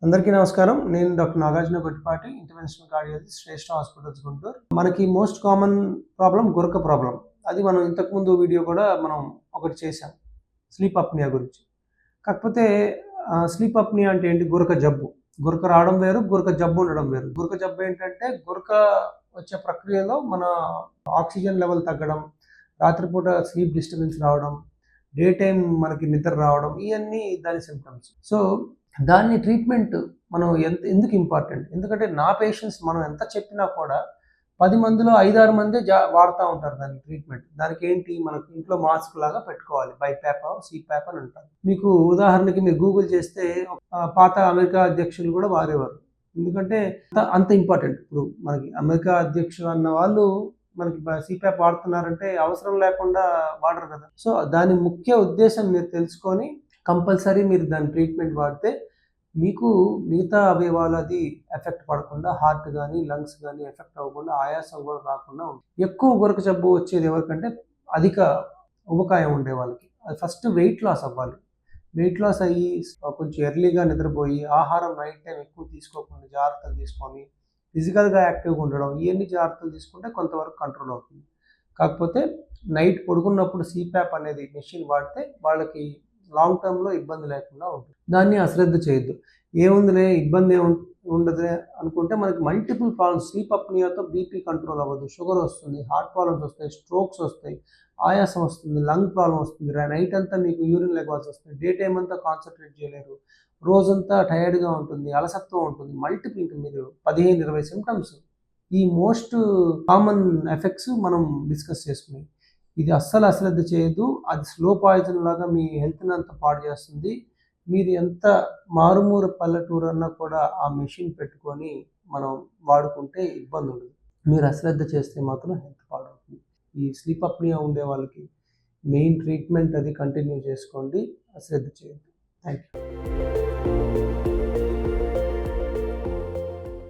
అందరికీ నమస్కారం. నేను doctor Nagarjuna Gottipati, interventional cardiologist, Shreshta hospitals Guntur. మనకి మోస్ట్ కామన్ ప్రాబ్లమ్ గురక ప్రాబ్లమ్. అది మనం ఇంతకుముందు వీడియో కూడా మనం ఒకటి చేశాం. స్లీప్ అప్నియా గురించి. కాకపోతే స్లీప్ అప్నియా అంటే ఏంటి? గురక జబ్బు. గురక రావడం వేరు, గురక జబ్బు ఉండడం వేరు. గురక జబ్బు ఏంటంటే గురక వచ్చే ప్రక్రియలో మన ఆక్సిజన్ లెవెల్ తగ్గడం, రాత్రిపూట స్లీప్ డిస్టర్బెన్స్ రావడం, డే టైం మనకి నిద్ర రావడం, ఇవన్నీ దాని సింప్టమ్స్. సో దాన్ని ట్రీట్మెంట్ మనం ఎందుకు ఇంపార్టెంట్? ఎందుకంటే నా పేషెంట్స్ మనం ఎంత చెప్పినా కూడా 10 మందిలో 5-6 మందే వాడుతూ ఉంటారు దాని ట్రీట్మెంట్. దానికి ఏంటి, మనకి ఇంట్లో మాస్క్ లాగా పెట్టుకోవాలి. బైప్యాప్, సిప్యాప్ అని అంటారు. మీకు ఉదాహరణకి మీరు గూగుల్ చేస్తే పాత అమెరికా అధ్యక్షులు కూడా వాడేవారు. ఎందుకంటే అంత ఇంపార్టెంట్. ఇప్పుడు మనకి అమెరికా అధ్యక్షులు అన్న వాళ్ళు మనకి సిప్యాప్ వాడుతున్నారంటే అవసరం లేకుండా వాడరు కదా. సో దాని ముఖ్య ఉద్దేశం మీరు తెలుసుకొని కంపల్సరీ మీరు దాని ట్రీట్మెంట్ వాడితే మీకు మిగతా అవయవాలు అది ఎఫెక్ట్ పడకుండా, హార్ట్ కానీ లంగ్స్ కానీ ఎఫెక్ట్ అవ్వకుండా, ఆయాసం కూడా రాకుండా ఉంటుంది. ఎక్కువ గురక జబ్బు వచ్చేది ఎవరికంటే అధిక ఉబకాయం ఉండే వాళ్ళకి. అది ఫస్ట్ వెయిట్ లాస్ అవ్వాలి. వెయిట్ లాస్ అయ్యి కొంచెం ఎర్లీగా నిద్రపోయి, ఆహారం నైట్ టైం ఎక్కువ తీసుకోకుండా జాగ్రత్తలు తీసుకొని, ఫిజికల్గా యాక్టివ్గా ఉండడం, ఇవన్నీ జాగ్రత్తలు తీసుకుంటే కొంతవరకు కంట్రోల్ అవుతుంది. కాకపోతే నైట్ పడుకున్నప్పుడు సిప్యాప్ అనేది మెషిన్ వాడితే వాళ్ళకి లాంగ్ టర్మ్లో ఇబ్బంది లేకుండా ఉంటుంది. దాన్ని అశ్రద్ధ చేయొద్దు. ఏముందిలే ఇబ్బంది ఉండదు అనుకుంటే మనకి మల్టిపుల్ ప్రాబ్లమ్స్. స్లీప్ అప్నియాతో బీపీ కంట్రోల్ అవ్వదు, షుగర్ వస్తుంది, హార్ట్ ప్రాబ్లమ్స్ వస్తాయి, స్ట్రోక్స్ వస్తాయి, ఆయాసం వస్తుంది, లంగ్ ప్రాబ్లం వస్తుంది, నైట్ అంతా మీకు యూరిన్ లెవెల్స్ వస్తుంది, డే టైం అంతా కాన్సన్ట్రేట్ చేయలేరు, రోజంతా టైర్డ్గా ఉంటుంది, అలసత్వం ఉంటుంది, మల్టిపుల్. ఇంకా మీరు 15-20 సిమ్టమ్స్. ఈ మోస్ట్ కామన్ ఎఫెక్ట్స్ మనం డిస్కస్ చేసుకుని, ఇది అస్సలు అశ్రద్ధ చేయదు. అది స్లో పాయిజన్ లాగా మీ హెల్త్ని అంతా పాడు చేస్తుంది. మీరు ఎంత మారుమూర పల్లెటూరు అన్నా కూడా ఆ మెషిన్ పెట్టుకొని మనం వాడుకుంటే ఇబ్బంది ఉండదు. మీరు అశ్రద్ధ చేస్తే మాత్రం హెల్త్ పాడవుతుంది. ఈ స్లీప్ అప్నియా ఉండే వాళ్ళకి మెయిన్ ట్రీట్మెంట్ అది కంటిన్యూ చేసుకోండి, అశ్రద్ధ చేయొద్దు. Thank you.